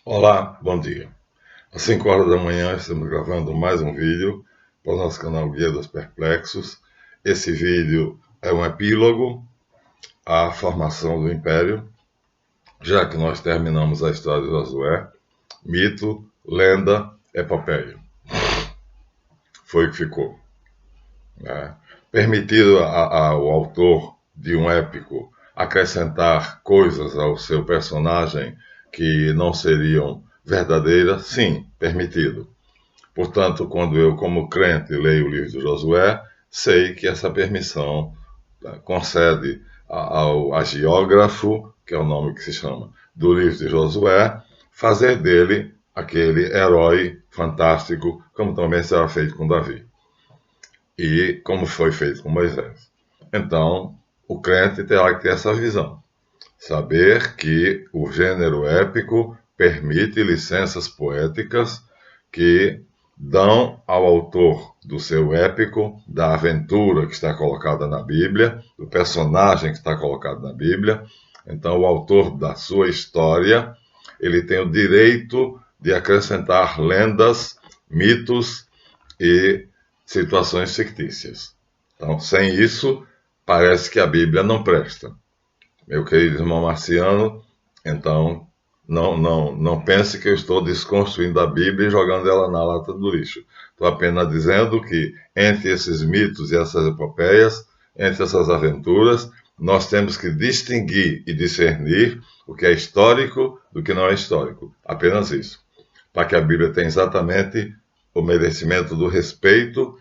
Olá, bom dia. Às 5 horas da manhã estamos gravando mais um vídeo para o nosso canal Guia dos Perplexos. Esse vídeo é um epílogo à formação do Império, já que nós terminamos a história de Josué, mito, lenda, epopeia. Foi o que ficou. Permitido ao autor de um épico acrescentar coisas ao seu personagem que não seriam verdadeiras, sim, permitido. Portanto, quando eu, como crente, leio o livro de Josué, sei que essa permissão concede ao agiógrafo, que é o nome que se chama, do livro de Josué, fazer dele aquele herói fantástico, como também será feito com Davi. E como foi feito com Moisés. Então, o crente terá que ter essa visão. Saber que o gênero épico permite licenças poéticas que dão ao autor do seu épico, da aventura que está colocada na Bíblia, do personagem que está colocado na Bíblia. Então, o autor da sua história, ele tem o direito de acrescentar lendas, mitos e situações fictícias. Então, sem isso, parece que a Bíblia não presta. Meu querido irmão Marciano, então não pense que eu estou desconstruindo a Bíblia e jogando ela na lata do lixo. Estou apenas dizendo que entre esses mitos e essas epopeias, entre essas aventuras, nós temos que distinguir e discernir o que é histórico do que não é histórico. Apenas isso. Para que a Bíblia tenha exatamente o merecimento do respeito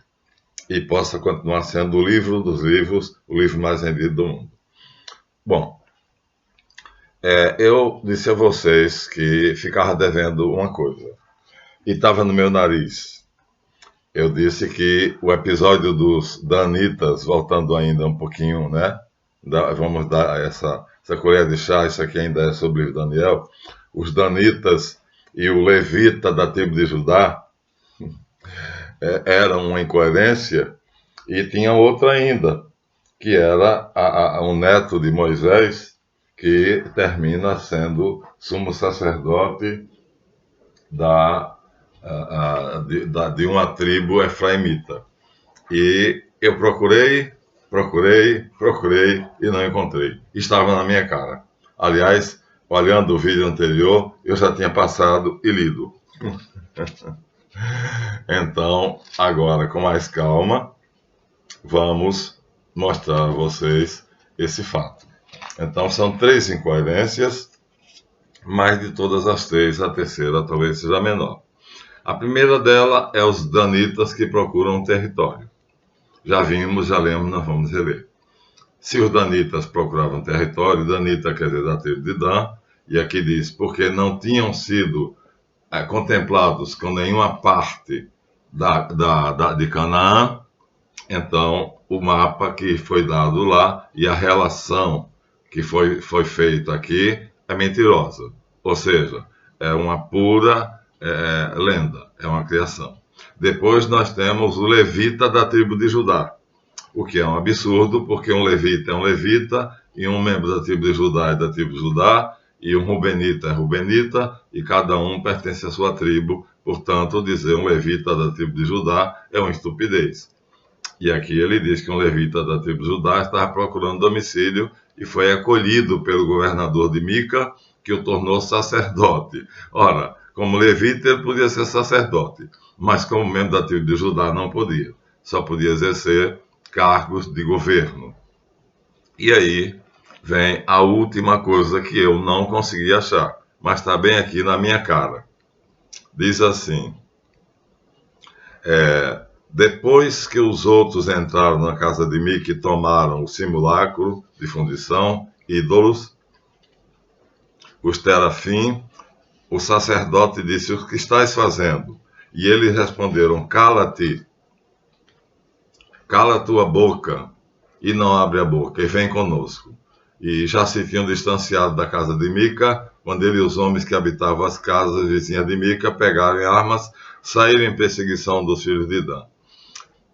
e possa continuar sendo o livro dos livros, o livro mais vendido do mundo. Bom, eu disse a vocês que ficava devendo uma coisa, e estava no meu nariz. Eu disse que o episódio dos Danitas, voltando ainda um pouquinho, né? Vamos dar essa colher de chá, isso aqui ainda é sobre Daniel. Os Danitas e o Levita da tribo de Judá eram uma incoerência, e tinha outra ainda, que era um neto de Moisés, que termina sendo sumo sacerdote de uma tribo efraimita. E eu procurei e não encontrei. Estava na minha cara. Aliás, olhando o vídeo anterior, eu já tinha passado e lido. Então, agora, com mais calma, vamos mostrar a vocês esse fato. Então, são 3 incoerências, mas de todas as 3, a terceira talvez seja menor. A primeira dela é os danitas que procuram um território. Já vimos, já lemos, nós vamos rever. Se os danitas procuravam território, danita quer dizer da tribo de Dan, e aqui diz, porque não tinham sido contemplados com nenhuma parte de Canaã, então o mapa que foi dado lá e a relação que foi feita aqui é mentirosa. Ou seja, é uma pura lenda, é uma criação. Depois nós temos o levita da tribo de Judá, o que é um absurdo, porque um levita é um levita, e um membro da tribo de Judá é da tribo de Judá, e um rubenita é rubenita, e cada um pertence à sua tribo. Portanto, dizer um levita da tribo de Judá é uma estupidez. E aqui ele diz que um levita da tribo de Judá estava procurando domicílio e foi acolhido pelo governador de Mica, que o tornou sacerdote. Ora, como levita ele podia ser sacerdote, mas como membro da tribo de Judá não podia. Só podia exercer cargos de governo. E aí vem a última coisa que eu não consegui achar, mas está bem aqui na minha cara. Diz assim: depois que os outros entraram na casa de Mica e tomaram o simulacro de fundição, ídolos, os terafim, o sacerdote disse: o que estás fazendo? E eles responderam: cala-te, cala tua boca, e não abre a boca, e vem conosco. E já se tinham distanciado da casa de Mica, quando ele e os homens que habitavam as casas vizinhas de Mica pegaram armas, saíram em perseguição dos filhos de Dan.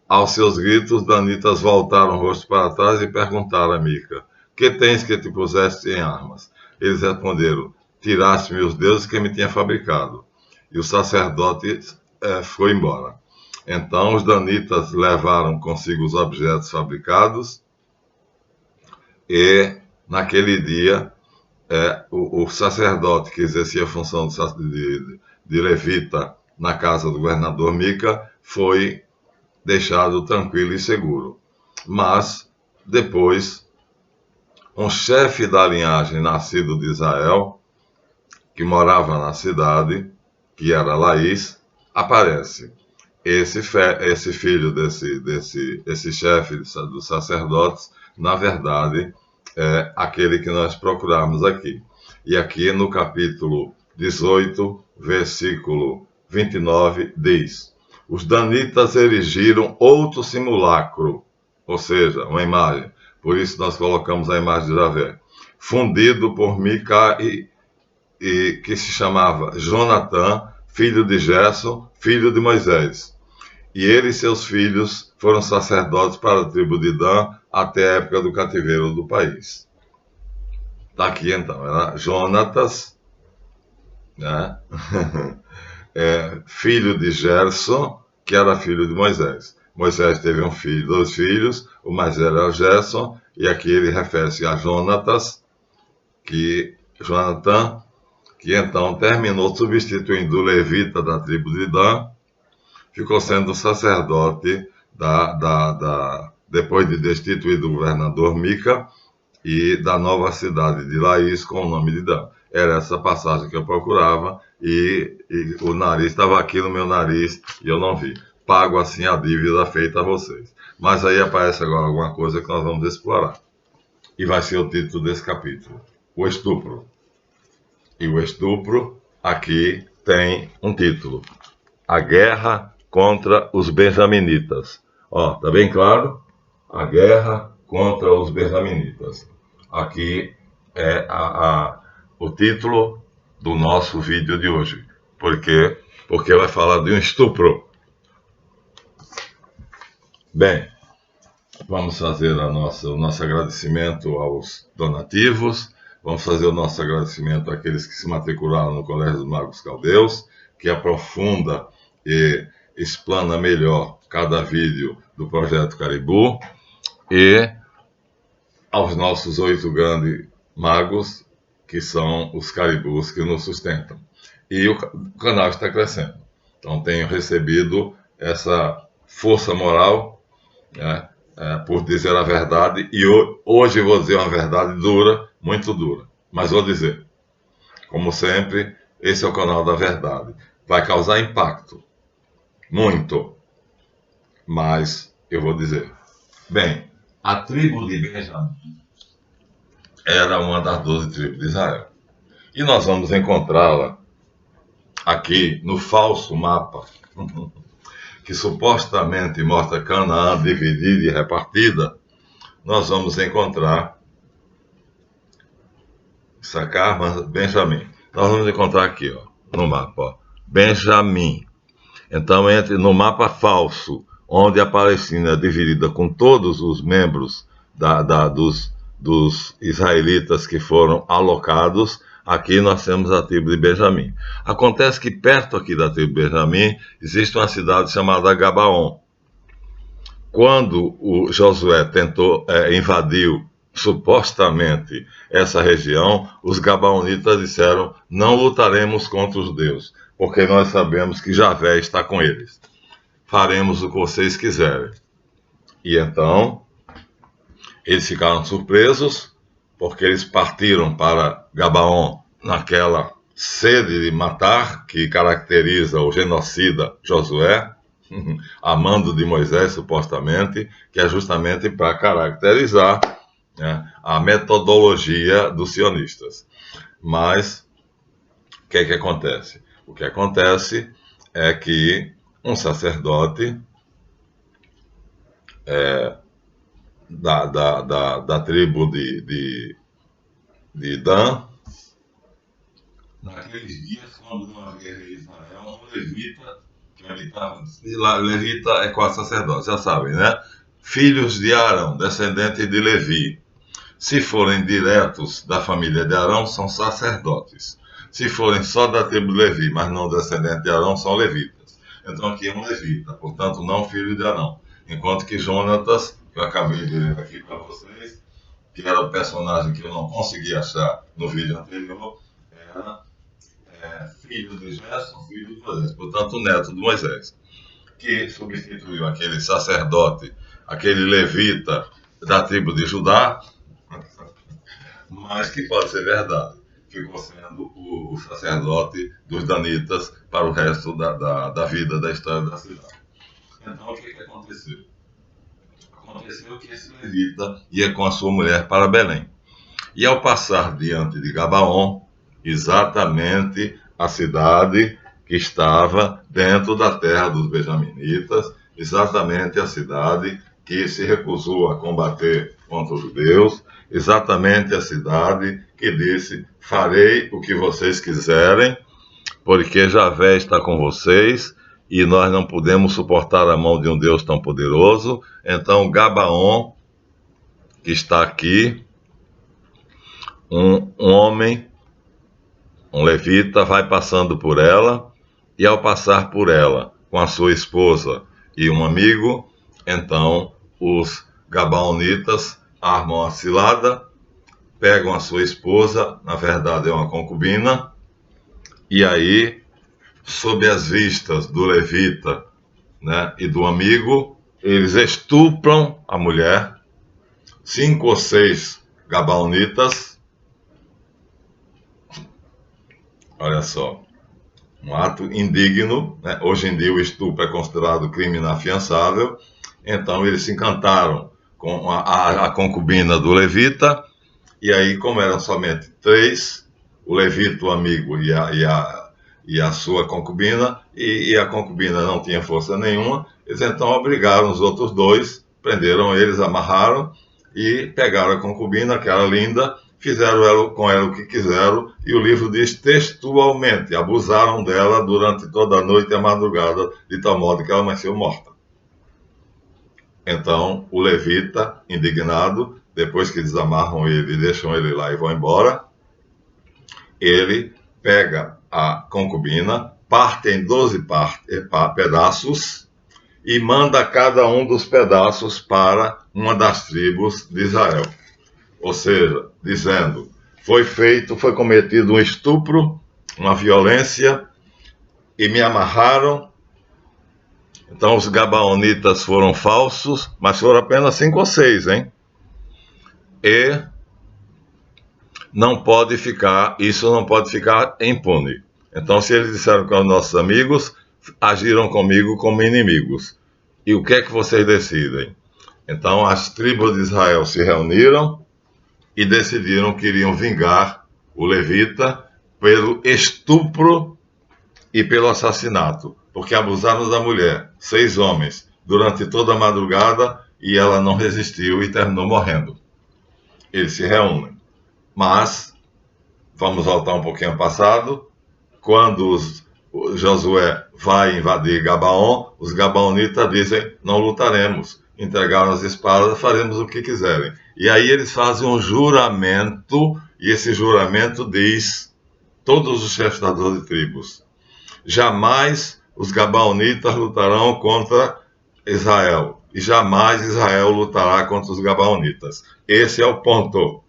Aos seus gritos, danitas voltaram o rosto para trás e perguntaram a Mica: que tens que te puseste em armas? Eles responderam: tirasse-me os deuses que me tinha fabricado. E o sacerdote foi embora. Então os danitas levaram consigo os objetos fabricados e naquele dia o sacerdote que exercia a função de levita na casa do governador Mica foi deixado tranquilo e seguro. Mas depois um chefe da linhagem nascido de Israel, que morava na cidade, que era Laís, aparece. Esse filho desse chefe dos sacerdotes, na verdade, é aquele que nós procuramos aqui. E aqui no capítulo 18, versículo 29, diz: os danitas erigiram outro simulacro, ou seja, uma imagem. Por isso nós colocamos a imagem de Javé, fundido por Mica e que se chamava Jonatã, filho de Gerson, filho de Moisés. E ele e seus filhos foram sacerdotes para a tribo de Dan até a época do cativeiro do país. Está aqui então, era Jonatas, né? Filho de Gerson, que era filho de Moisés. Moisés teve um filho, 2 filhos, o mais velho era Gerson, e aqui ele refere-se a Jonatas, Jonatã, que então terminou substituindo o levita da tribo de Dan, ficou sendo sacerdote depois de destituído o governador Mica e da nova cidade de Laís com o nome de Dan. Era essa passagem que eu procurava e o nariz estava aqui no meu nariz e eu não vi. Pago assim a dívida feita a vocês. Mas aí aparece agora alguma coisa que nós vamos explorar. E vai ser o título desse capítulo: o estupro. E o estupro aqui tem um título: a guerra contra os benjaminitas. Ó, tá bem claro? A guerra contra os benjaminitas. Aqui é o título do nosso vídeo de hoje. Por quê? Porque vai falar de um estupro. Bem, vamos fazer o nosso agradecimento aos donativos. Vamos fazer o nosso agradecimento àqueles que se matricularam no Colégio dos Magos Caldeus, que aprofunda e explana melhor cada vídeo do Projeto Caribu, e aos nossos 8 grandes magos, que são os caribus que nos sustentam. E o canal está crescendo. Então tenho recebido essa força moral, né, por dizer a verdade, e hoje vou dizer uma verdade dura, muito dura, mas vou dizer. Como sempre, esse é o canal da verdade. Vai causar impacto, muito, mas eu vou dizer. Bem, a tribo de Benjamim era uma das 12 tribos de Israel. E nós vamos encontrá-la aqui no falso mapa, que supostamente mostra Canaã dividida e repartida. Nós vamos encontrar Benjamim. Nós vamos encontrar aqui, ó, no mapa, ó, Benjamim. Então, no mapa falso, onde a Palestina é dividida com todos os membros dos israelitas que foram alocados, aqui nós temos a tribo de Benjamim. Acontece que perto aqui da tribo de Benjamim existe uma cidade chamada Gabaon. Quando o Josué invadiu supostamente essa região, os gabaonitas disseram: não lutaremos contra os deuses, porque nós sabemos que Javé está com eles. Faremos o que vocês quiserem. E então, eles ficaram surpresos, porque eles partiram para Gabaon naquela sede de matar que caracteriza o genocida Josué, a mando de Moisés, supostamente, que é justamente para caracterizar, né, a metodologia dos sionistas. Mas, o que é que acontece? O que acontece é que um sacerdote da tribo de Dan, naqueles dias, quando uma guerra em Israel, um levita que habitava, levita é quase sacerdote, já sabem, né? Filhos de Arão, descendentes de Levi, se forem diretos da família de Arão, são sacerdotes. Se forem só da tribo de Levi, mas não descendente de Arão, são levitas. Então aqui é um levita, portanto não filho de Arão. Enquanto que Jonatas, que eu acabei de ler aqui para vocês, que era o personagem que eu não consegui achar no vídeo anterior, era filho de Gerson, filho de Moisés, portanto neto de Moisés, que substituiu aquele sacerdote, aquele levita da tribo de Judá, mas que pode ser verdade. Ficou sendo o sacerdote dos danitas para o resto da vida, da história da cidade. Então, o que aconteceu? Aconteceu que esse levita ia com a sua mulher para Belém. E ao passar diante de Gabaon, exatamente a cidade que estava dentro da terra dos benjaminitas, exatamente a cidade que se recusou a combater contra os judeus, exatamente a cidade que disse: farei o que vocês quiserem, porque Javé está com vocês e nós não podemos suportar a mão de um Deus tão poderoso. Então Gabaon, que está aqui, um homem, um levita, vai passando por ela, e ao passar por ela com a sua esposa e um amigo, então os gabaonitas armam a cilada, pegam a sua esposa, na verdade é uma concubina, e aí, sob as vistas do levita, né, e do amigo, eles estupram a mulher. 5 ou 6 gabaonitas, olha só, um ato indigno, né? Hoje em dia o estupro é considerado crime inafiançável, então eles se encantaram com a concubina do levita, e aí, como eram somente 3, o levita, o amigo e a sua concubina, e a concubina não tinha força nenhuma, eles então obrigaram os outros 2, prenderam eles, amarraram e pegaram a concubina, que era linda, fizeram com ela o que quiseram, e o livro diz textualmente: abusaram dela durante toda a noite e a madrugada, de tal modo que ela amanheceu morta. Então, o levita, indignado, depois que desamarram ele e deixam ele lá e vão embora, ele pega a concubina, parte em 12 pedaços e manda cada um dos pedaços para uma das tribos de Israel. Ou seja, dizendo: foi cometido um estupro, uma violência, e me amarraram. Então os gabaonitas foram falsos, mas foram apenas 5 ou 6, hein? E isso não pode ficar impune. Então, se eles disseram que os nossos amigos agiram comigo como inimigos, e o que é que vocês decidem? Então as tribos de Israel se reuniram e decidiram que iriam vingar o levita pelo estupro e pelo assassinato, porque abusaram da mulher, 6 homens, durante toda a madrugada, e ela não resistiu e terminou morrendo. Eles se reúnem. Mas, vamos voltar um pouquinho ao passado, quando Josué vai invadir Gabaon, os gabaonitas dizem: não lutaremos, entregaram as espadas, faremos o que quiserem. E aí eles fazem um juramento, e esse juramento diz: todos os chefes das 12 tribos, jamais os gabaonitas lutarão contra Israel, e jamais Israel lutará contra os gabaonitas. Esse é o ponto.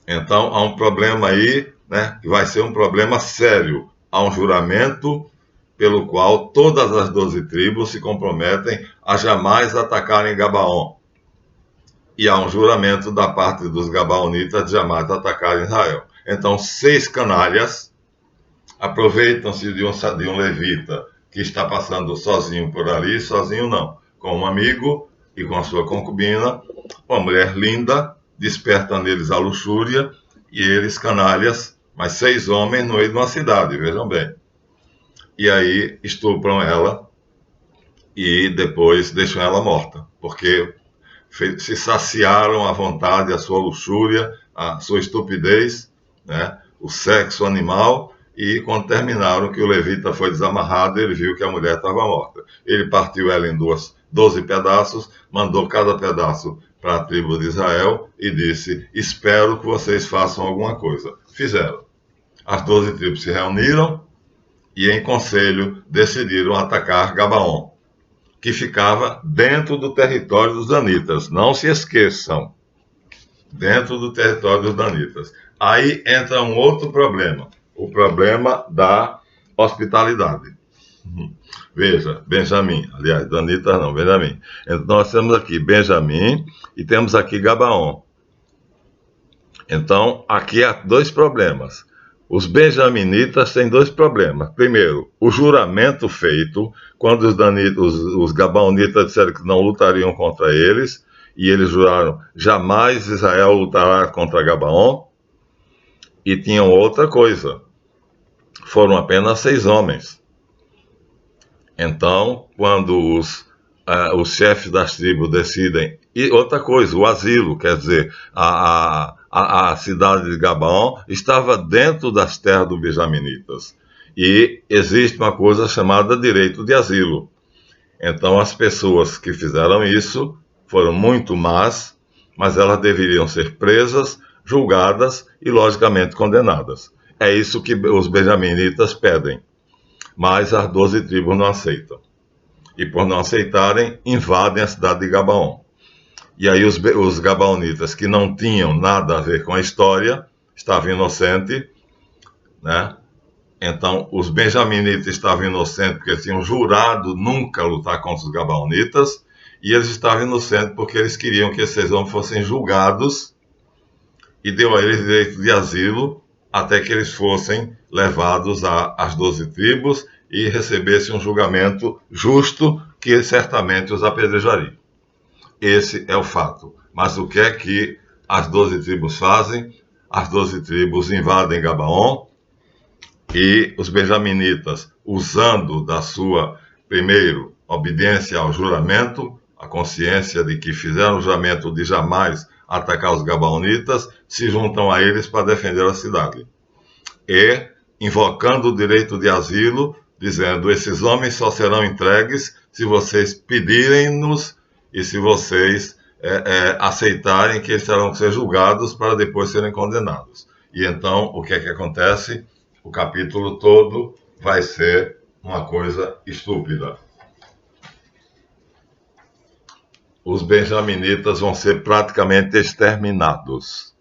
Então há um problema aí, né, que vai ser um problema sério. Há um juramento pelo qual todas as 12 tribos se comprometem a jamais atacarem Gabaon. E há um juramento da parte dos gabaonitas de jamais atacarem Israel. Então 6 canalhas aproveitam-se de um levita que está passando sozinho por ali, sozinho não, com um amigo e com a sua concubina, uma mulher linda, desperta neles a luxúria, e eles, canalhas, mas 6 homens no meio de uma cidade, vejam bem. E aí estupram ela e depois deixam ela morta, porque se saciaram à vontade a sua luxúria, a sua estupidez, né, o sexo animal, e quando terminaram que o levita foi desamarrado, ele viu que a mulher estava morta. Ele partiu ela em 12 pedaços, mandou cada pedaço para a tribo de Israel e disse: espero que vocês façam alguma coisa. Fizeram. As 12 tribos se reuniram e em conselho decidiram atacar Gabaon, que ficava dentro do território dos danitas. Não se esqueçam, dentro do território dos danitas. Aí entra um outro problema, o problema da hospitalidade. Veja, Benjamim, aliás, danitas não, Benjamim. Então nós temos aqui Benjamim e temos aqui Gabaon. Então aqui há dois problemas. Os benjaminitas têm dois problemas. Primeiro, o juramento feito, quando os gabaonitas disseram que não lutariam contra eles, e eles juraram, jamais Israel lutará contra Gabaon. E tinham outra coisa, foram apenas 6 homens. Então, quando os chefes das tribos decidem... E outra coisa, o asilo, quer dizer, a cidade de Gabaon estava dentro das terras dos benjaminitas. E existe uma coisa chamada direito de asilo. Então, as pessoas que fizeram isso foram muito más, mas elas deveriam ser presas, julgadas e, logicamente, condenadas. É isso que os benjaminitas pedem. Mas as 12 tribos não aceitam. E por não aceitarem, invadem a cidade de Gabaon. E aí os gabaonitas, que não tinham nada a ver com a história, estavam inocentes, né? Então, os benjaminitas estavam inocentes porque eles tinham jurado nunca lutar contra os gabaonitas, e eles estavam inocentes porque eles queriam que esses homens fossem julgados, e deu a eles direito de asilo, até que eles fossem levados às 12 tribos e recebessem um julgamento justo, que certamente os apedrejaria. Esse é o fato. Mas o que é que as 12 tribos fazem? As 12 tribos invadem Gabaon e os benjaminitas, usando da sua, primeiro, obediência ao juramento, a consciência de que fizeram o juramento de jamais atacar os gabaonitas, se juntam a eles para defender a cidade. E, invocando o direito de asilo, dizendo, esses homens só serão entregues se vocês pedirem-nos e se vocês aceitarem que eles terão que ser julgados para depois serem condenados. E então, o que é que acontece? O capítulo todo vai ser uma coisa estúpida. Os benjaminitas vão ser praticamente exterminados.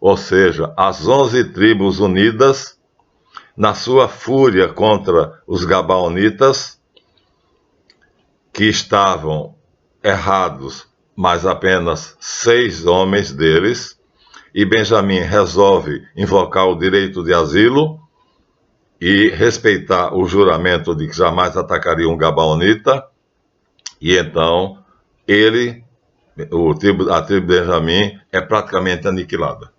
Ou seja, as 11 tribos unidas, na sua fúria contra os gabaonitas, que estavam errados, mas apenas 6 homens deles, e Benjamim resolve invocar o direito de asilo e respeitar o juramento de que jamais atacaria um gabaonita, e então a tribo de Benjamim é praticamente aniquilada.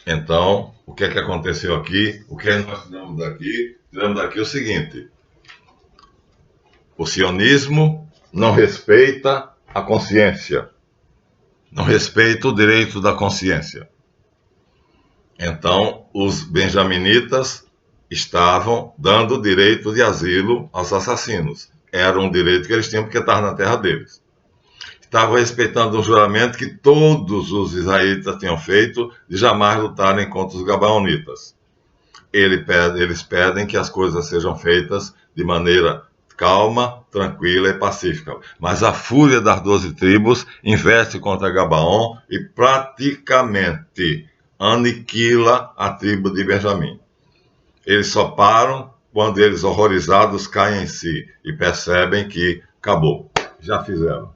Então, o que é que aconteceu aqui? O que nós tiramos daqui? Tiramos daqui o seguinte: o sionismo não respeita a consciência, não respeita o direito da consciência. Então, os benjaminitas estavam dando direito de asilo aos assassinos. Era um direito que eles tinham porque estava na terra deles. Estavam respeitando um juramento que todos os israelitas tinham feito de jamais lutarem contra os gabaonitas. Eles pedem que as coisas sejam feitas de maneira calma, tranquila e pacífica. Mas a fúria das 12 tribos investe contra Gabaon e praticamente aniquila a tribo de Benjamim. Eles só param quando eles, horrorizados, caem em si e percebem que acabou, já fizeram.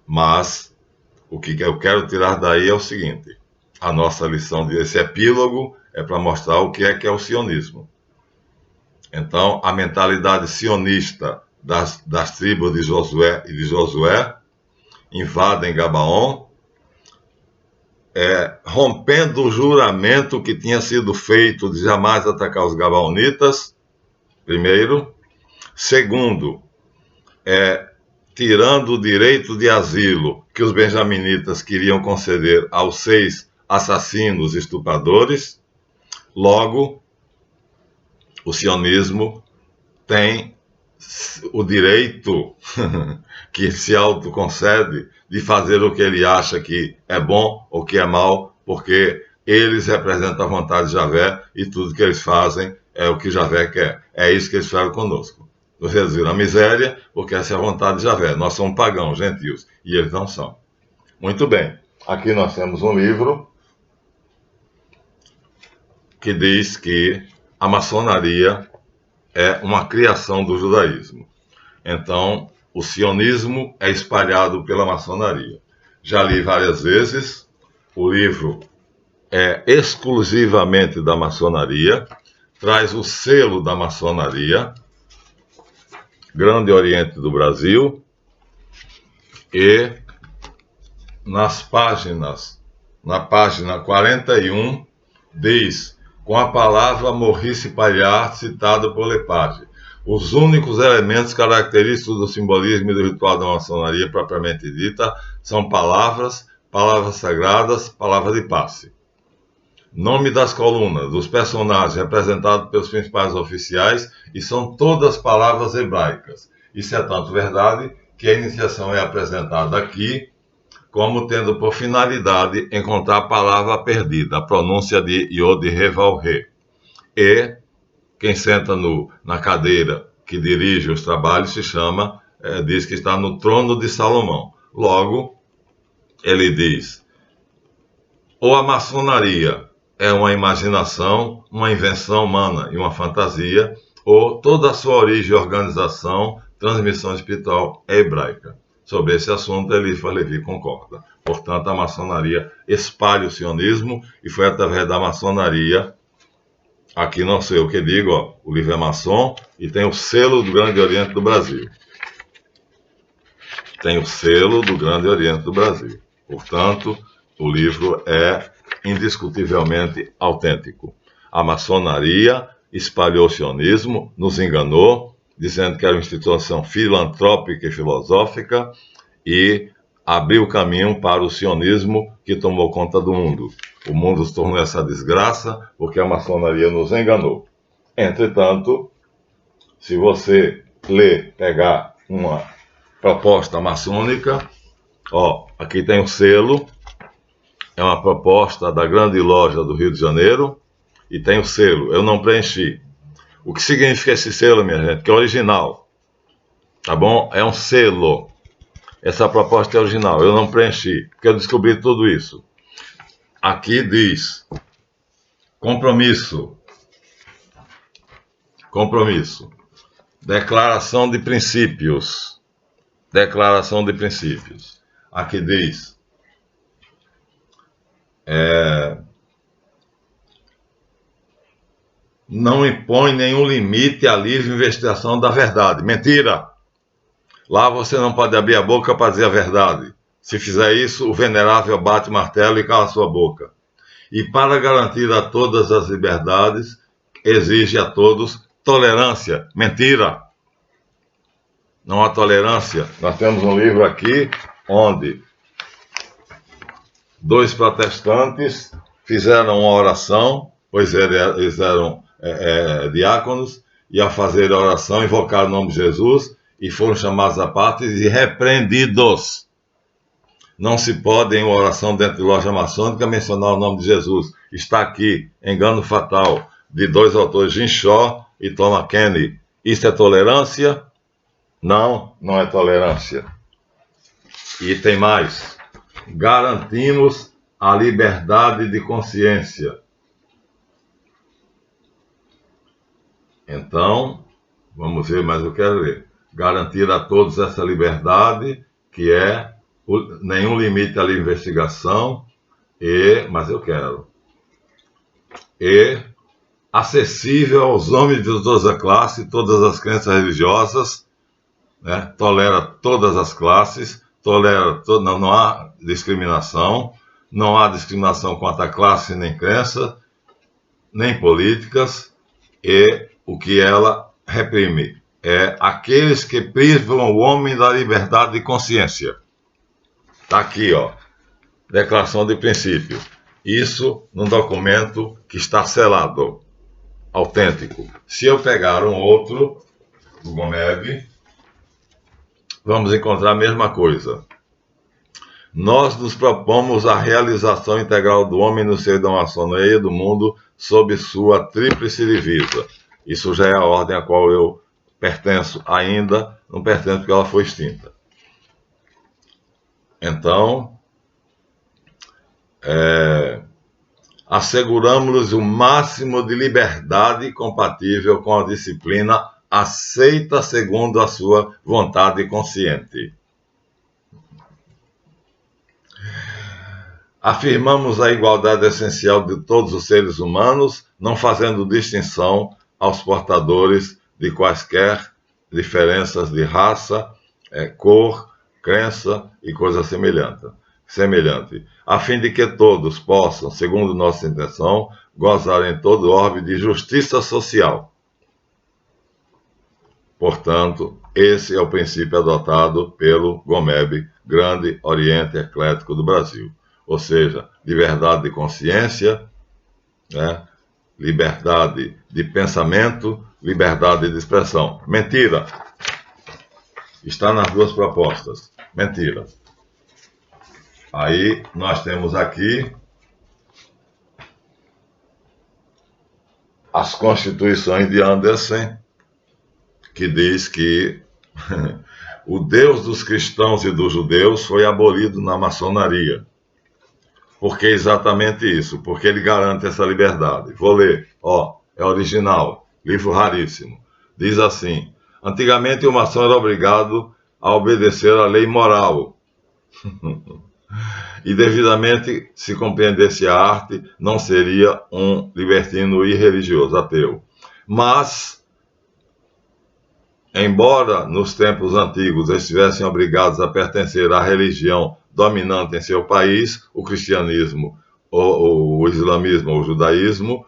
Mas o que eu quero tirar daí é o seguinte: a nossa lição desse epílogo é para mostrar o que é o sionismo. Então, a mentalidade sionista das tribos de Josué e de Josué invadem Gabaon, rompendo o juramento que tinha sido feito de jamais atacar os gabaonitas, primeiro. Segundo, tirando o direito de asilo que os benjaminitas queriam conceder aos 6 assassinos estupradores. Logo, o sionismo tem o direito que se autoconcede de fazer o que ele acha que é bom ou que é mal, porque eles representam a vontade de Javé e tudo que eles fazem é o que Javé quer. É isso que eles fizeram conosco. Nos reduziram à miséria, porque essa é a vontade de Javé. Nós somos pagãos, gentios, e eles não são. Muito bem. Aqui nós temos um livro que diz que a maçonaria é uma criação do judaísmo. Então, o sionismo é espalhado pela maçonaria. Já li várias vezes, o livro é exclusivamente da maçonaria, traz o selo da maçonaria, Grande Oriente do Brasil, e nas páginas, na página 41, diz, com a palavra morrice palhar, citado por Lepage, os únicos elementos característicos do simbolismo e do ritual da maçonaria propriamente dita são palavras, palavras sagradas, palavra de passe. Nome das colunas, dos personagens representados pelos principais oficiais, e são todas palavras hebraicas. Isso é tanto verdade que a iniciação é apresentada aqui como tendo por finalidade encontrar a palavra perdida, a pronúncia de Yod He Vav He. E quem senta na cadeira que dirige os trabalhos se chama, diz que está no trono de Salomão. Logo, ele diz, ou a maçonaria é uma imaginação, uma invenção humana e uma fantasia, ou toda a sua origem, organização, transmissão espiritual é hebraica. Sobre esse assunto, Eliphas Levi concorda. Portanto, a maçonaria espalha o sionismo e foi através da maçonaria, aqui não sei o que digo, ó, o livro é maçom e tem o selo do Grande Oriente do Brasil. Tem o selo do Grande Oriente do Brasil. Portanto, o livro é indiscutivelmente autêntico. A maçonaria espalhou o sionismo, nos enganou, dizendo que era uma instituição filantrópica e filosófica, e abriu o caminho para o sionismo que tomou conta do mundo. O mundo se tornou essa desgraça porque a maçonaria nos enganou. Entretanto, se você pegar uma proposta maçônica, ó, aqui tem um selo, é uma proposta da Grande Loja do Rio de Janeiro, e tem o selo, eu não preenchi. O que significa esse selo, minha gente? Que é original, tá bom? É um selo. Essa proposta é original, eu não preenchi, porque eu descobri tudo isso. Aqui diz, compromisso, declaração de princípios, aqui diz, não impõe nenhum limite à livre investigação da verdade. Mentira! Lá você não pode abrir a boca para dizer a verdade. Se fizer isso, o venerável bate martelo e cala sua boca. E para garantir a todas as liberdades, exige a todos tolerância. Mentira! Não há tolerância. Nós temos um livro aqui onde 2 protestantes fizeram uma oração, pois eles eram diáconos, e ao fazer a oração invocaram o nome de Jesus e foram chamados à parte e repreendidos. Não se pode, em uma oração dentro de loja maçônica, mencionar o nome de Jesus. Está aqui, engano fatal, de 2 autores, Jim Shaw e Thomas Kenny. Isso é tolerância? Não, não é tolerância. E tem mais. Garantimos a liberdade de consciência. Então, vamos ver, mas eu quero ler. Garantir a todos essa liberdade, que é nenhum limite à livre investigação, mas eu quero. E acessível aos homens de todas as classes, todas as crenças religiosas, né? Tolera todas as classes, não há discriminação, não há discriminação quanto a classe nem crença, nem políticas, e o que ela reprime é aqueles que privam o homem da liberdade de consciência. Está aqui, ó, declaração de princípio. Isso num documento que está selado, autêntico. Se eu pegar um outro, do Gomeb, vamos encontrar a mesma coisa. nós nos propomos a realização integral do homem no seio da maçonaria do mundo sob sua tríplice divisa. Isso já é a ordem a qual eu pertenço ainda, não pertenço porque ela foi extinta. Então, asseguramos-lhes o máximo de liberdade compatível com a disciplina aceita segundo a sua vontade consciente. Afirmamos a igualdade essencial de todos os seres humanos, não fazendo distinção aos portadores de quaisquer diferenças de raça, cor, crença e coisa semelhante, a fim de que todos possam, segundo nossa intenção, gozar em todo orbe de justiça social. Portanto, esse é o princípio adotado pelo GOMEB, Grande Oriente Eclético do Brasil. Ou seja, liberdade de consciência, liberdade de pensamento, liberdade de expressão. Mentira! Está nas duas propostas. Mentira. Aí nós temos aqui as constituições de Anderson, que diz que o Deus dos cristãos e dos judeus foi abolido na maçonaria. Por que exatamente isso? Porque ele garante essa liberdade. Vou ler, é original, livro raríssimo. Diz assim: antigamente o maçom era obrigado a obedecer à lei moral. E devidamente, se compreendesse a arte, não seria um libertino irreligioso, ateu. Mas, embora nos tempos antigos estivessem obrigados a pertencer à religião dominante em seu país, o cristianismo, o islamismo ou o judaísmo,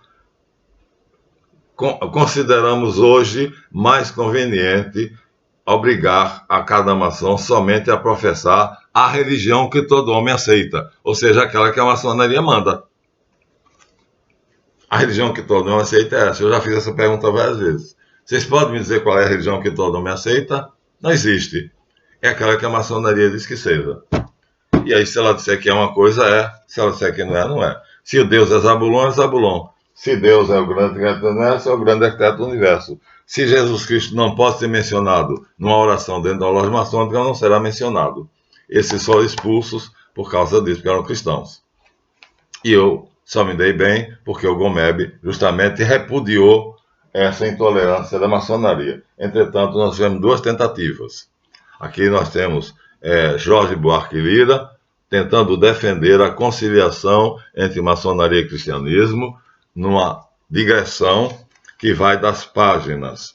consideramos hoje mais conveniente obrigar a cada maçom somente a professar a religião que todo homem aceita, ou seja, aquela que a maçonaria manda. A religião que todo homem aceita é essa. Eu já fiz essa pergunta várias vezes. Vocês podem me dizer qual é a religião que todo homem aceita? Não existe. É aquela que a maçonaria diz que seja. E aí, se ela disser que é uma coisa, é. Se ela disser que não é, não é. Se o Deus é Zabulon, é Zabulon. Se Deus é o grande arquiteto do universo, é o grande arquiteto do universo. Se Jesus Cristo não pode ser mencionado numa oração dentro da loja maçônica, não será mencionado. Esses foram expulsos por causa disso, porque eram cristãos. E eu só me dei bem porque o GOMEB justamente repudiou essa intolerância da maçonaria. Entretanto, nós tivemos duas tentativas. Aqui nós temos Jorge Buarque Lira tentando defender a conciliação entre maçonaria e cristianismo numa digressão que vai das páginas.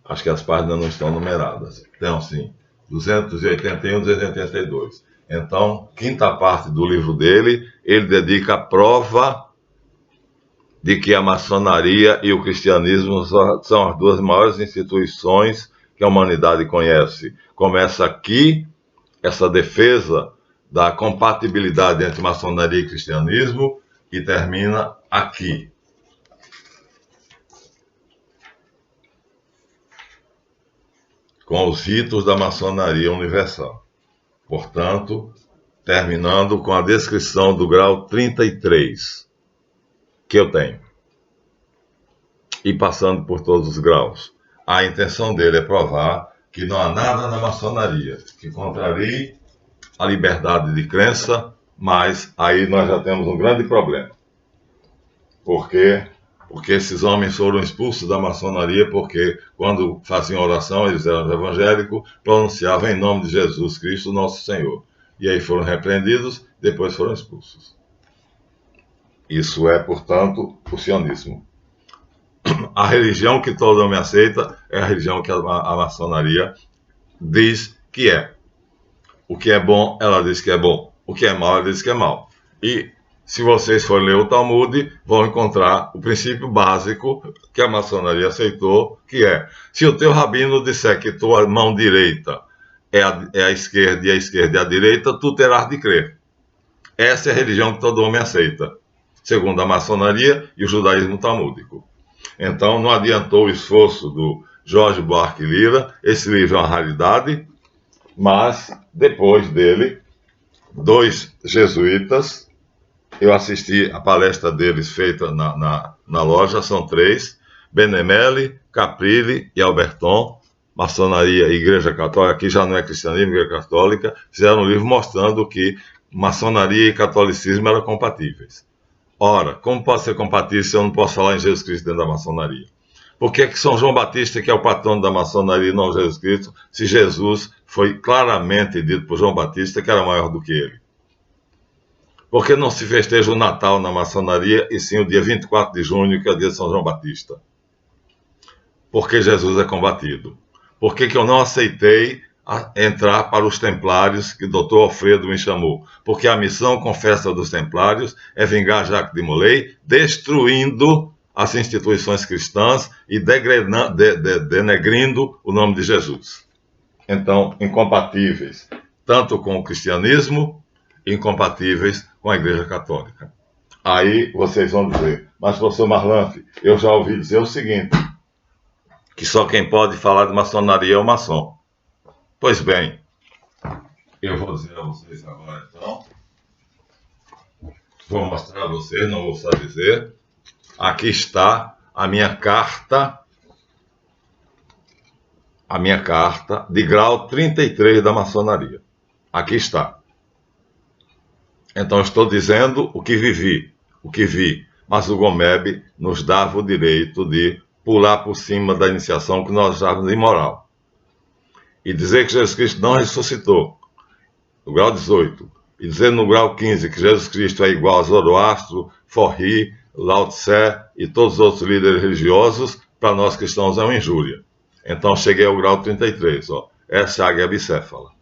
Acho que as páginas não estão numeradas. Então, sim, 281, 282. Então, quinta parte do livro dele, ele dedica a prova de que a maçonaria e o cristianismo são as duas maiores instituições que a humanidade conhece. Começa aqui essa defesa da compatibilidade entre maçonaria e cristianismo e termina aqui. Com os ritos da maçonaria universal. Portanto, terminando com a descrição do grau 33, que eu tenho. E passando por todos os graus. A intenção dele é provar que não há nada na maçonaria que contrarie a liberdade de crença, mas aí nós já temos um grande problema. Por quê? Porque esses homens foram expulsos da maçonaria porque, quando faziam oração, eles eram evangélicos, pronunciavam em nome de Jesus Cristo, nosso Senhor. E aí foram repreendidos, depois foram expulsos. Isso é, portanto, o sionismo. A religião que todo homem aceita é a religião que a maçonaria diz que é. O que é bom, ela diz que é bom. O que é mal, ela diz que é mal. E se vocês forem ler o Talmud, vão encontrar o princípio básico que a maçonaria aceitou, que é: se o teu rabino disser que tua mão direita é a esquerda e a esquerda é a direita, tu terás de crer. Essa é a religião que todo homem aceita, segundo a maçonaria e o judaísmo talmúdico. Então, não adiantou o esforço do Jorge Buarque Lira. Esse livro é uma raridade. Mas, depois dele, 2 jesuítas, eu assisti a palestra deles feita na loja, são 3, Benemelli, Caprilli e Alberton, Maçonaria e Igreja Católica, aqui já não é cristianismo, Igreja Católica, fizeram um livro mostrando que maçonaria e catolicismo eram compatíveis. Ora, como pode ser compatível se eu não posso falar em Jesus Cristo dentro da maçonaria? Por que São João Batista, que é o patrono da maçonaria e não Jesus Cristo, se Jesus foi claramente dito por João Batista que era maior do que ele? Por que não se festeja o Natal na maçonaria e sim o dia 24 de junho, que é o dia de São João Batista? Porque Jesus é combatido. Por que eu não aceitei entrar para os templários que o Dr. Alfredo me chamou? Porque a missão, confessa, dos templários é vingar Jacques de Molay, destruindo as instituições cristãs e denegrindo o nome de Jesus. Então, incompatíveis, tanto com o cristianismo, incompatíveis com a Igreja Católica. Aí vocês vão dizer, mas professor Marlanf, eu já ouvi dizer o seguinte, que só quem pode falar de maçonaria é o maçom. Pois bem, eu vou dizer a vocês agora então, vou mostrar a vocês, não vou só dizer, aqui está a minha carta de grau 33 da maçonaria. Aqui está. Então estou dizendo o que vivi, o que vi, mas o Gomeb nos dava o direito de pular por cima da iniciação que nós achávamos imoral. E dizer que Jesus Cristo não ressuscitou, no grau 18, e dizer no grau 15 que Jesus Cristo é igual a Zoroastro, Forri, Lao Tse e todos os outros líderes religiosos, para nós cristãos é uma injúria. Então cheguei ao grau 33, ó. Essa é a águia bicéfala.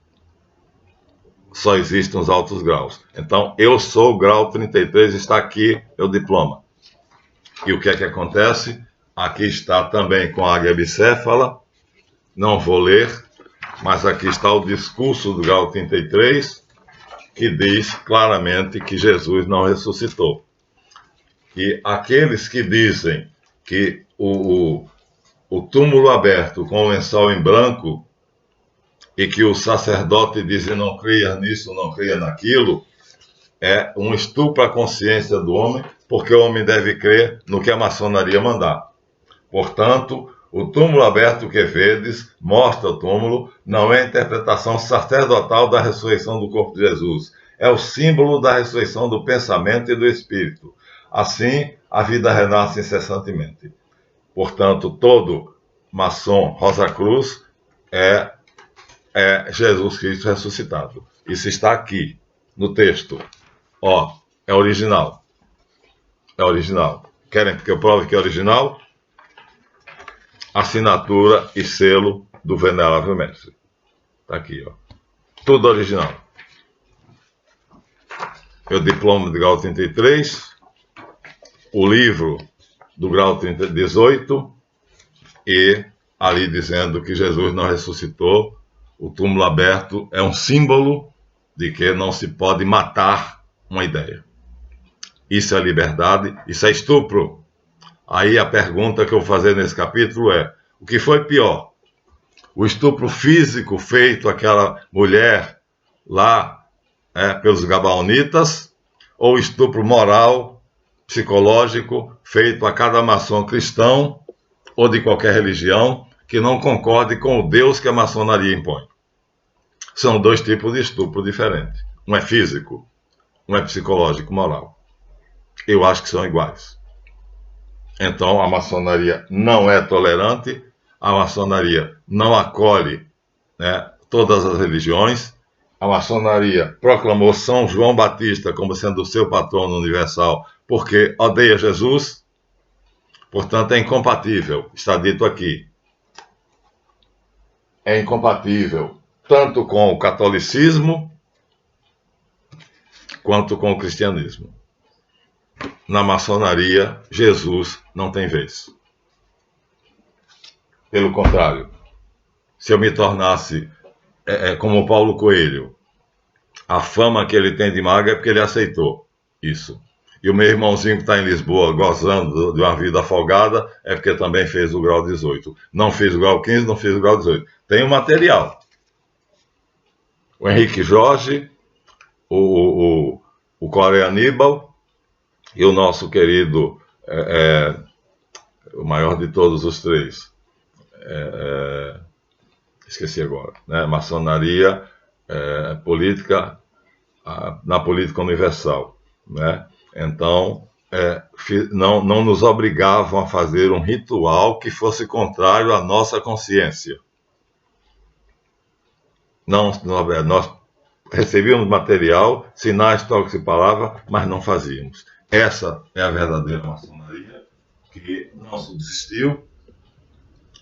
Só existem os altos graus. Então eu sou o grau 33, está aqui meu diploma. E o que é que acontece? Aqui está também com a águia bicéfala, não vou ler, mas aqui está o discurso do grau 33, que diz claramente que Jesus não ressuscitou. E aqueles que dizem que o túmulo aberto com o lençol em branco e que o sacerdote diz não creia nisso, não creia naquilo, é um estupro à consciência do homem, porque o homem deve crer no que a maçonaria mandar. Portanto, o túmulo aberto que vedes, mostra o túmulo, não é a interpretação sacerdotal da ressurreição do corpo de Jesus. É o símbolo da ressurreição do pensamento e do espírito. Assim, a vida renasce incessantemente. Portanto, todo maçom Rosa Cruz é Jesus Cristo ressuscitado. Isso está aqui, no texto. Ó, é original. É original. Querem que eu prove que é original? Assinatura e selo do Venerável Mestre. Está aqui, ó. Tudo original. O diploma de grau 33, o livro do grau 18 e ali dizendo que Jesus não ressuscitou. O túmulo aberto é um símbolo de que não se pode matar uma ideia. Isso é liberdade, isso é estupro. Aí a pergunta que eu vou fazer nesse capítulo é: o que foi pior? O estupro físico feito àquela mulher lá pelos gabaonitas, ou o estupro moral, psicológico, feito a cada maçom cristão ou de qualquer religião que não concorde com o Deus que a maçonaria impõe? São 2 tipos de estupro diferentes. Um é físico, um é psicológico, moral. Eu acho que são iguais. Então, a maçonaria não é tolerante, a maçonaria não acolhe todas as religiões. A maçonaria proclamou São João Batista como sendo o seu patrono universal, porque odeia Jesus. Portanto, é incompatível, está dito aqui. É incompatível tanto com o catolicismo quanto com o cristianismo. Na maçonaria, Jesus não tem vez. Pelo contrário, se eu me tornasse como Paulo Coelho, a fama que ele tem de mago é porque ele aceitou isso. E o meu irmãozinho que está em Lisboa gozando de uma vida folgada é porque também fez o grau 18. Não fez o grau 15, não fez o grau 18. Tem o material. o Henrique Jorge, o Corea Aníbal e o nosso querido, o maior de todos os três, esqueci agora, né? Maçonaria política, na política universal, né? Então, não nos obrigavam a fazer um ritual que fosse contrário à nossa consciência. Nós recebíamos material, sinais, toques e palavras, mas não fazíamos. Essa é a verdadeira maçonaria, que não subsistiu,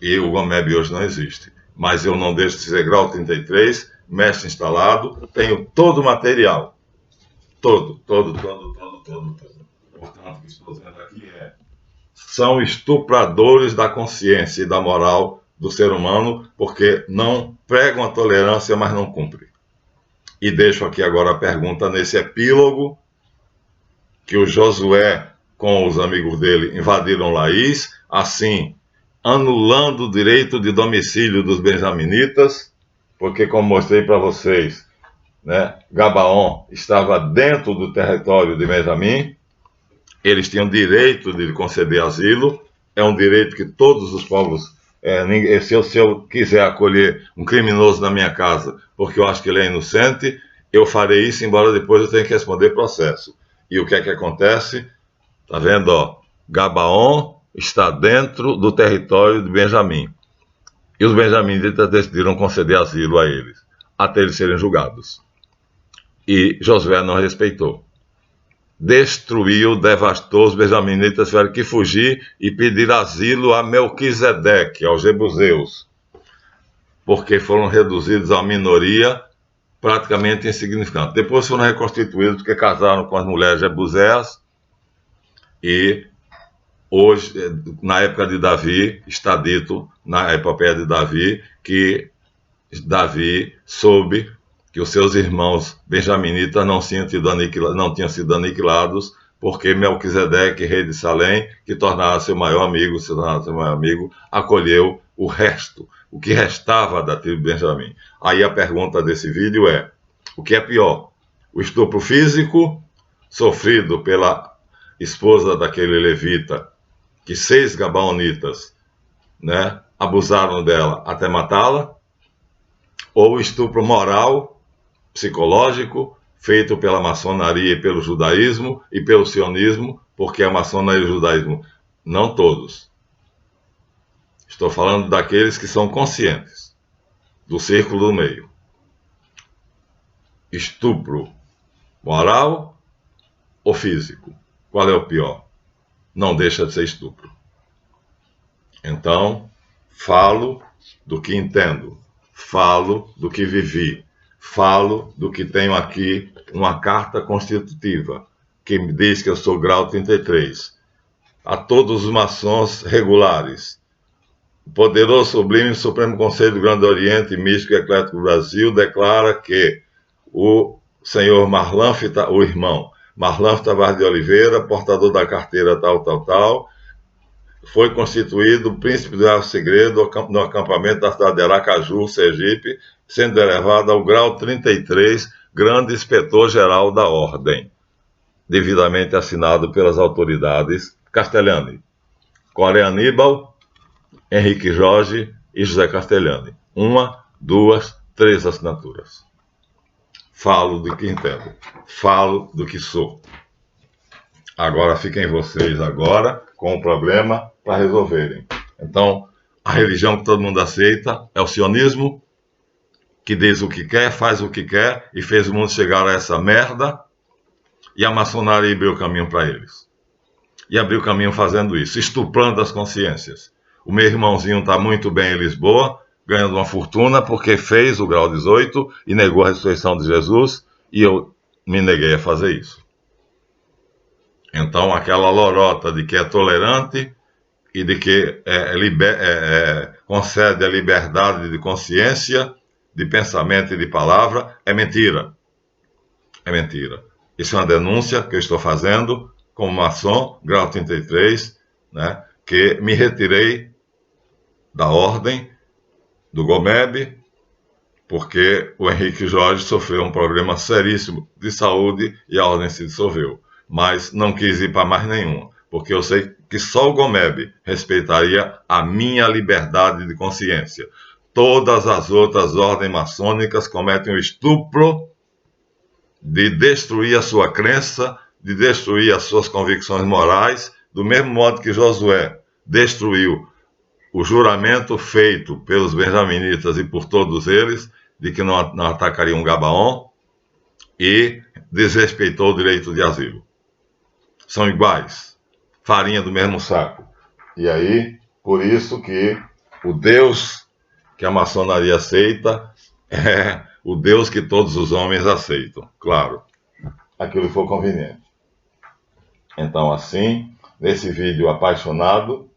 e o GOMEB hoje não existe. Mas eu não deixo de ser grau 33, mestre instalado, tenho todo o material. Todo. Portanto, o que estou dizendo aqui são estupradores da consciência e da moral do ser humano, porque não pregam a tolerância, mas não cumprem. E deixo aqui agora a pergunta nesse epílogo, que o Josué, com os amigos dele, invadiram Laís, assim, anulando o direito de domicílio dos benjaminitas, porque, como mostrei para vocês, né, Gabaon estava dentro do território de Benjamim, eles tinham direito de conceder asilo, é um direito que todos os povos, se eu quiser acolher um criminoso na minha casa, porque eu acho que ele é inocente, eu farei isso, embora depois eu tenha que responder processo. E o que é que acontece? Está vendo, ó? Gabaon está dentro do território de Benjamim. E os benjaminitas decidiram conceder asilo a eles, até eles serem julgados. E Josué não respeitou. Destruiu, devastou, os benjaminitas tiveram que fugir e pedir asilo a Melquisedeque, aos jebuseus, porque foram reduzidos a minoria praticamente insignificante. Depois foram reconstituídos porque casaram com as mulheres jebuseas, e hoje, na época de Davi, está dito na epopeia de Davi que Davi soube que os seus irmãos benjaminitas não tinham sido aniquilados, porque Melquisedeque, rei de Salém, que tornava seu maior amigo, acolheu o resto, o que restava da tribo de Benjamim. Aí a pergunta desse vídeo é: o que é pior? O estupro físico sofrido pela esposa daquele levita, que 6 gabaonitas, né, abusaram dela até matá-la, ou o estupro moral, psicológico, feito pela maçonaria e pelo judaísmo e pelo sionismo, porque a maçonaria e o judaísmo, não todos. Estou falando daqueles que são conscientes, do círculo do meio. Estupro moral ou físico? Qual é o pior? Não deixa de ser estupro. Então, falo do que entendo, falo do que vivi, falo do que tenho aqui, uma carta constitutiva, que me diz que eu sou grau 33. A todos os maçons regulares, o poderoso, sublime Supremo Conselho do Grande Oriente Místico e Eclético do Brasil declara que o senhor o irmão Marlan Tavares de Oliveira, portador da carteira tal, foi constituído príncipe do Real Segredo no acampamento da cidade de Aracaju, Sergipe, sendo elevado ao grau 33, grande inspetor-geral da Ordem, devidamente assinado pelas autoridades Castellani, Corea Aníbal, Henrique Jorge e José Castellani. 1, 2, 3 assinaturas. Falo do que entendo, falo do que sou. Agora fiquem vocês agora com o problema para resolverem. Então, a religião que todo mundo aceita é o sionismo, que diz o que quer, faz o que quer e fez o mundo chegar a essa merda, e a maçonaria abriu o caminho para eles. E abriu o caminho fazendo isso, estuprando as consciências. O meu irmãozinho está muito bem em Lisboa, ganhando uma fortuna porque fez o grau 18 e negou a ressurreição de Jesus, e eu me neguei a fazer isso. Então, aquela lorota de que é tolerante e de que concede a liberdade de consciência, de pensamento e de palavra, é mentira. É mentira. Isso é uma denúncia que eu estou fazendo como maçom, grau 33, né, que me retirei da ordem, do GOMEB, porque o Henrique Jorge sofreu um problema seríssimo de saúde e a ordem se dissolveu. Mas não quis ir para mais nenhuma, porque eu sei que só o Gomebe respeitaria a minha liberdade de consciência. Todas as outras ordens maçônicas cometem o estupro de destruir a sua crença, de destruir as suas convicções morais, do mesmo modo que Josué destruiu o juramento feito pelos benjaminitas e por todos eles, de que não atacariam Gabaon, e desrespeitou o direito de asilo. São iguais, farinha do mesmo saco. E aí, por isso que o Deus que a maçonaria aceita é o Deus que todos os homens aceitam, claro, aquilo que for conveniente. Então, assim, nesse vídeo apaixonado,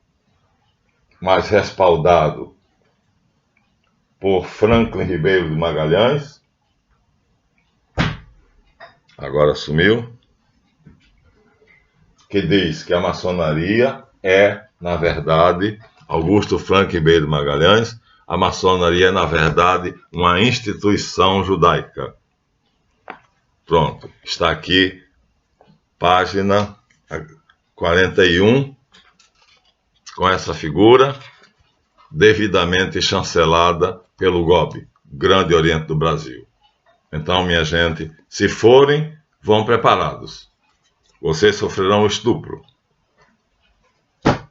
mas respaldado por Franklin Ribeiro de Magalhães, agora sumiu, que diz que a maçonaria é, na verdade, Augusto Franklin Ribeiro de Magalhães, a maçonaria é, na verdade, uma instituição judaica. Pronto, está aqui, página 41, com essa figura, devidamente chancelada pelo GOB, Grande Oriente do Brasil. Então, minha gente, se forem, vão preparados. Vocês sofrerão estupro.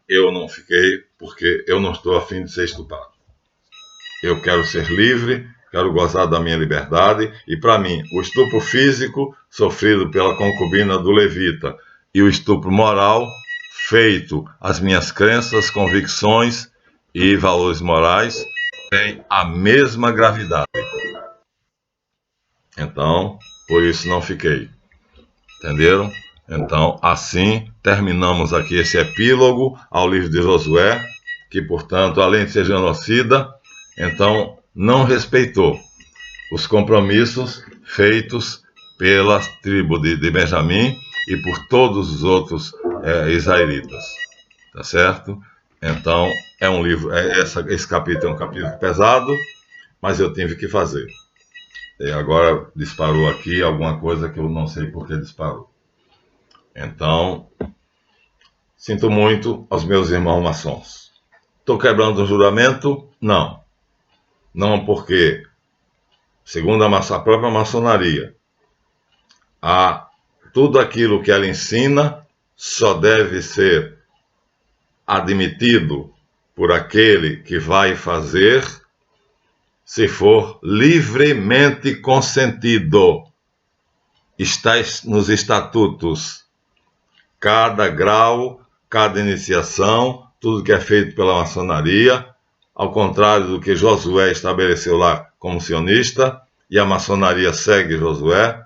Eu não fiquei, porque eu não estou a fim de ser estuprado. Eu quero ser livre, quero gozar da minha liberdade, e para mim, o estupro físico sofrido pela concubina do levita e o estupro moral feito às minhas crenças, convicções e valores morais têm a mesma gravidade. Então, por isso não fiquei. Entenderam? Então, assim, terminamos aqui esse epílogo ao livro de Josué, que, portanto, além de ser genocida, então não respeitou os compromissos feitos pela tribo de Benjamim e por todos os outros israelitas. Tá certo? Então, é um livro, esse capítulo é um capítulo pesado, mas eu tive que fazer. E agora disparou aqui alguma coisa que eu não sei por que disparou. Então, sinto muito aos meus irmãos maçons. Estou quebrando um juramento? Não. Não, porque, segundo a própria maçonaria, tudo aquilo que ela ensina só deve ser admitido por aquele que vai fazer se for livremente consentido. Está nos estatutos. Cada grau, cada iniciação, tudo que é feito pela maçonaria, ao contrário do que Josué estabeleceu lá como sionista, e a maçonaria segue Josué,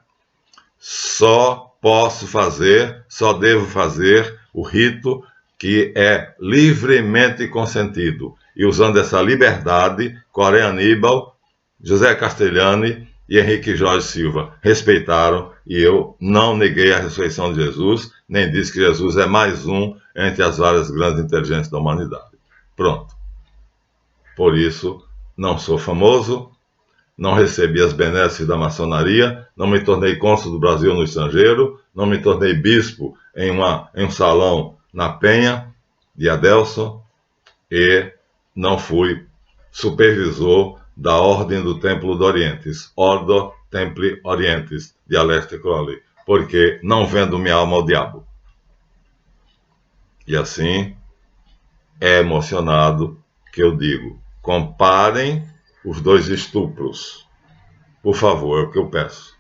só posso fazer, só devo fazer o rito que é livremente consentido. E usando essa liberdade, Coreia Aníbal, José Castellani e Henrique Jorge Silva respeitaram, e eu não neguei a ressurreição de Jesus, nem disse que Jesus é mais um entre as várias grandes inteligências da humanidade. Pronto. Por isso, não sou famoso, não recebi as benesses da maçonaria, não me tornei cônsul do Brasil no estrangeiro, não me tornei bispo em um salão na Penha de Adelson, e não fui supervisor da Ordem do Templo do Orientes, Ordo Templi Orientis, de Aleister Crowley, porque não vendo minha alma ao diabo. E assim, é emocionado que eu digo, comparem os dois estupros, por favor, é o que eu peço.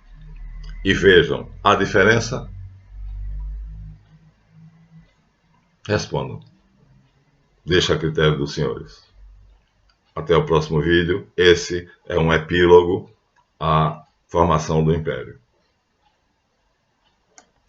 E vejam, a diferença? Respondam. Deixa a critério dos senhores. Até o próximo vídeo. Esse é um epílogo à formação do Império.